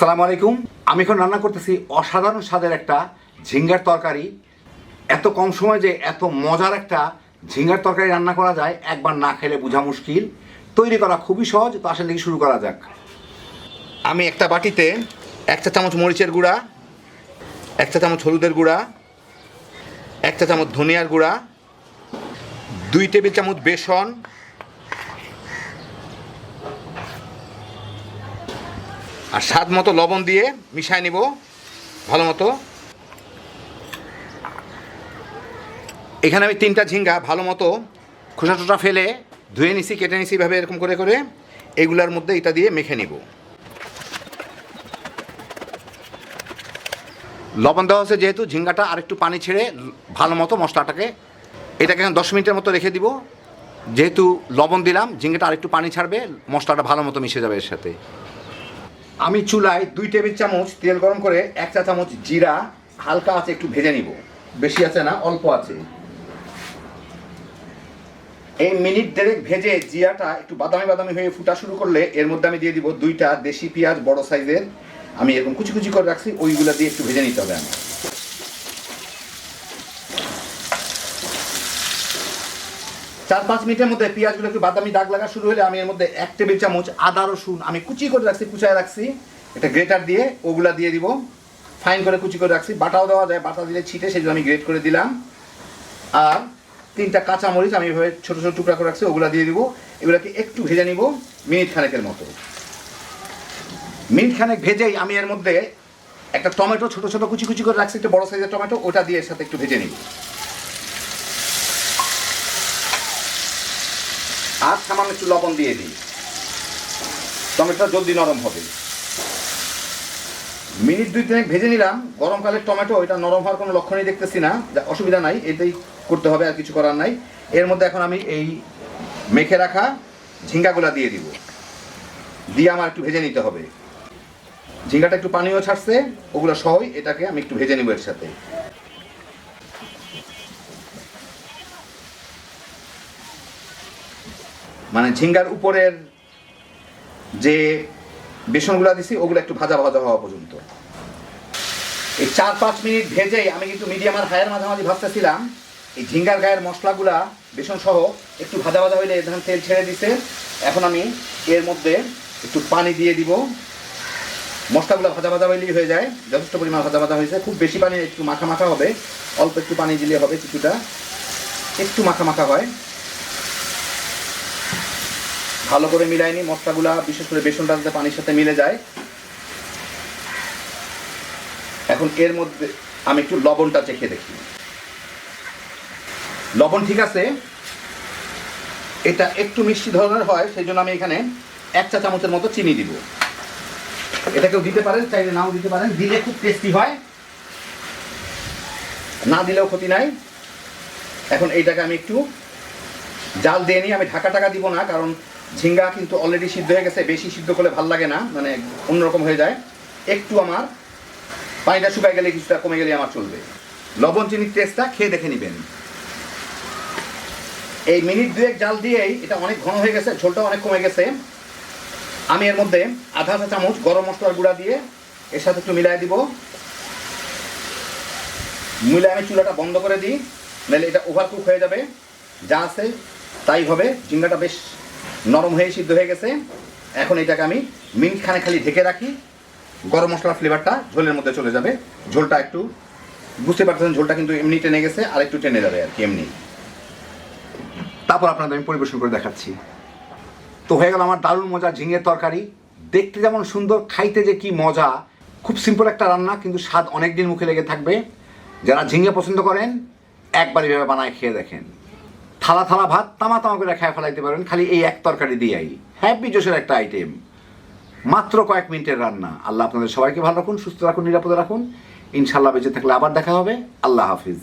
আসসালামু আলাইকুম। আমি এখন রান্না করতেছি অসাধারণ স্বাদের একটা ঝিঙ্গার তরকারি। এত কম সময় যে এত মজার একটা ঝিঙ্গার তরকারি রান্না করা যায় একবার না খেলে বোঝা মুশকিল। তৈরি করা খুবই সহজ, তো আসেন দেখি শুরু করা যাক। আমি একটা বাটিতে 1 চা চামচ মরিচের গুঁড়া, 1 চা চামচ হলুদের গুঁড়া, 1 চা চামচ ধনিয়ার গুঁড়া, 2 টেবিল চামচ বেসন, আর স্বাদ মতো লবণ দিয়ে মিশায় নিব ভালো মতো। এখানে আমি 3টা ঝিঙ্গা ভালো মতো খোসা টোসা ফেলে ধুয়ে নিছি, কেটে নিছি এভাবে এরকম করে করে এগুলার মধ্যে এটা দিয়ে মেখে নিব। লবণ দেওয়া হচ্ছে যেহেতু, ঝিঙ্গাটা আর একটু পানি ছেড়ে ভালো মতো মশলাটাকে এটাকে 10 মিনিটের মতো রেখে দিব। যেহেতু লবণ দিলাম, ঝিঙ্গাটা আর একটু পানি ছাড়বে, মশলাটা ভালো মতো মিশে যাবে এর সাথে। আমি চুলায় 2 টেবিল চামচ তেল গরম করে 1 চা চামচ জিরা হালকা আছে একটু ভেজে নিব। বেশি আছে না, অল্প আছে। এই মিনিট দেড়েক ভেজে জিরাটা একটু বাদামি বাদামি হয়ে ফুটা শুরু করলে এর মধ্যে আমি দিয়ে দিব 2টা দেশি পেঁয়াজ বড় সাইজের, আমি এরকম কুচি কুচি করে রাখছি, ওইগুলো দিয়ে একটু ভেজে নিতে হবে। আমার 4-5 মিনিটের মধ্যে পেঁয়াজগুলো একটু বাদামি দাগ লাগা শুরু হলে আমি এর মধ্যে 1 টেবিল চামচ আদা রসুন আমি কুচি করে রাখছি, কুচায় রাখছি, এটা গ্রেটার দিয়ে ওগুলা দিয়ে দিব। ফাইন করে কুচি করে রাখছি, বাটাও দেওয়া যায়, বাটা দিলে ছিটে, সেগুলো আমি গ্রেট করে দিলাম। আর 3টা কাঁচামরিচ আমি এভাবে ছোটো ছোটো টুকরা করে রাখছি, ওগুলা দিয়ে দিব। এগুলোকে একটু ভেজে নিব মিনিট খানেকের মতো। মিনিট খানেক ভেজেই আমি এর মধ্যে একটা টমেটো ছোটো ছোটো কুচি কুচি করে রাখছি, একটা বড় সাইজের টমেটো, ওটা দিয়ে এর সাথে একটু ভেজে নিব। আর সামান্য একটু লবণ দিয়ে দিই, টমেটোটা জলদি নরম হবে। মিনিট 2-3 ভেজে নিলাম। গরমকালের টমেটো, এটা নরম হওয়ার কোনো লক্ষণই দেখতেছি না, অসুবিধা নাই, এটাই করতে হবে, আর কিছু করার নাই। এর মধ্যে এখন আমি এই মেখে রাখা ঝিঙ্গাগুলা দিয়ে দিব, দিয়ে আমার একটু ভেজে নিতে হবে। ঝিঙ্গাটা একটু পানিও ছাড়ছে, ওগুলো সহই এটাকে আমি একটু ভেজে নিব এর সাথে। মানে ঝিঙ্গার উপরের যে বেসনগুলো দিছি ওগুলো একটু ভাজা ভাজা হওয়া পর্যন্ত। এই 4-5 মিনিট ভেজেই আমি কিন্তু মিডিয়াম আর হাইয়ের মাঝামাঝি ভাজতেছিলাম। এই ঝিঙ্গার গায়ের মশলাগুলা বেসন সহ একটু ভাজা ভাজা হইলে এখানে তেল ছেড়ে দিছে। এখন আমি এর মধ্যে একটু পানি দিয়ে দিব। মশলাগুলো ভাজা ভাজা হইলেই হয়ে যায়, যথেষ্ট পরিমাণ ভাজা ভাজা হয়েছে। খুব বেশি পানি, একটু মাখা মাখা হবে, অল্প একটু পানি দিলে হবে, কিছুটা একটু মাখা মাখা হয়। ভালো করে মিলাইনি মশলাগুলা, বিশেষ করে বেসনটা যাতে পানির সাথে মিলে যায়। এখন এর মধ্যে আমি একটু লবণটা চেখে দেখি, লবণ ঠিক আছে। এটা একটু মিষ্টি ধরনের হয়, সেই জন্য আমি এখানে 1 চা চামচের মতো চিনি দিব। এটাকেও দিতে পারেন, চাইলে নাও দিতে পারেন, দিলে খুব টেস্টি হয়, না দিলেও ক্ষতি নাই। এখন এইটাকে আমি একটু জাল দিয়ে নিই। আমি ঢাকা দিব না, কারণ ঝিঙ্গা কিন্তু অলরেডি সিদ্ধ হয়ে গেছে, বেশি সিদ্ধ করলে ভাল লাগে না, মানে অন্যরকম হয়ে যায়। একটু আমার পানিটা শুকায় গেলে, কিছুটা কমে গেলে আমার চলবে। লবণ চিনির টেস্টটা খেয়ে দেখে নেবেন। এই মিনিট 2 জাল দিয়েই এটা অনেক ঘন হয়ে গেছে, ঝোলটা অনেক কমে গেছে। আমি এর মধ্যে আধা চা চামচ গরম মশলার গুঁড়া দিয়ে এর সাথে একটু মিলাই দিব। মিলাই আমি চুলাটা বন্ধ করে দিই, নাহলে এটা ওভারকুক হয়ে যাবে। যা আছে তাই হবে। ঝিঙ্গাটা বেশ নরম হয়ে সিদ্ধ হয়ে গেছে। এখন এটাকে আমি মিনিট খানে খালি ঢেকে রাখি, গরম মশলার ফ্লেভারটা ঝোলের মধ্যে চলে যাবে। ঝোলটা একটু বুঝতে পারছেন, ঝোলটা কিন্তু এমনি টেনে গেছে, আর একটু টেনে যাবে আর কি এমনি। তারপর আপনাদের আমি পরিবেশন করে দেখাচ্ছি। তো হয়ে গেল আমার দারুণ মজা ঝিঙের তরকারি। দেখতে যেমন সুন্দর, খাইতে যে কি মজা। খুব সিম্পল একটা রান্না, কিন্তু স্বাদ অনেক দিন মুখে লেগে থাকবে। যারা ঝিঙে পছন্দ করেন একবার এভাবে বানায় খেয়ে দেখেন। থালা থালা ভাত তামা তামা করে খেয়ে ফেলাইতে পারেন খালি এই এক তরকারি দিয়েই। হ্যাপি জোশের একটা আইটেম, মাত্র কয়েক মিনিটের রান্না। আল্লাহ আপনাদের সবাইকে ভালো রাখুন, সুস্থ রাখুন, নিরাপদে রাখুন। ইনশাল্লাহ বেঁচে থাকলে আবার দেখা হবে। আল্লাহ হাফিজ।